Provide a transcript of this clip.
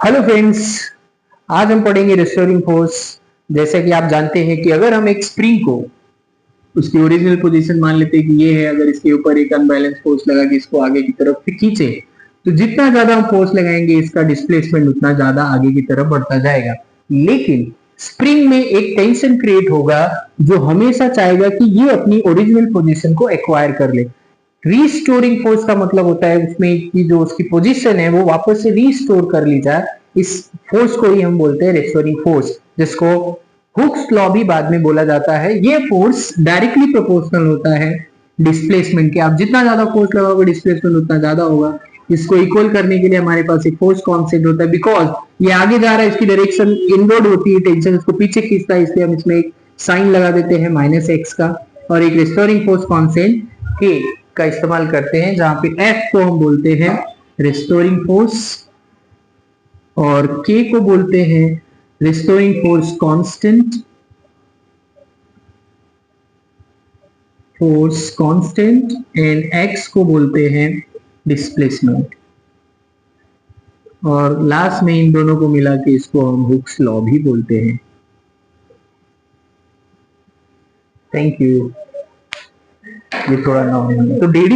Hello friends, आज हम पढ़ेंगे रिस्टोरिंग फोर्स। जैसे कि आप जानते हैं कि अगर हम एक स्प्रिंग को उसकी ओरिजिनल पोजीशन मान लेते हैं कि ये है, अगर इसके ऊपर एक अनबैलेंस फोर्स लगा के इसको आगे की तरफ से खींचे तो जितना ज्यादा हम फोर्स लगाएंगे इसका डिस्प्लेसमेंट उतना ज्यादा आगे की तरफ बढ़ता जाएगा। लेकिन स्प्रिंग में एक टेंशन क्रिएट होगा जो हमेशा चाहेगा कि ये अपनी ओरिजिनल पोजीशन को एक्वायर कर ले। रीस्टोरिंग फोर्स का मतलब होता है उसमें कि जो उसकी पोजीशन है वो वापस से रीस्टोर कर ली जाए। इस फोर्स को ही हम बोलते हैं रिस्टोरिंग फोर्स, जिसको हुक्स लॉ भी बाद में बोला जाता है। ये फोर्स डायरेक्टली प्रोपोर्शनल होता है डिस्प्लेसमेंट के। आप जितना ज्यादा फोर्स लगाओगे डिस्प्लेसमेंट उतना ज्यादा होगा। इसको इक्वल करने के लिए हमारे पास एक फोर्स कांस्टेंट होता है। बिकॉज ये आगे जा रहा है, इसकी डायरेक्शन इनवर्ड होती है, टेंशन इसको पीछे खींचता है, इसलिए हम इसमें एक साइन लगा देते हैं -x का। और एक रिस्टोरिंग फोर्स कांस्टेंट k का इस्तेमाल करते हैं, जहां पे F को हम बोलते हैं रिस्टोरिंग फोर्स और K को बोलते हैं restoring force constant and X को बोलते हैं डिस्प्लेसमेंट। और लास्ट में इन दोनों को मिला के इसको हम हुक्स लॉ भी बोलते हैं। Thank you. ये थोड़ा नॉर्मल तो डेली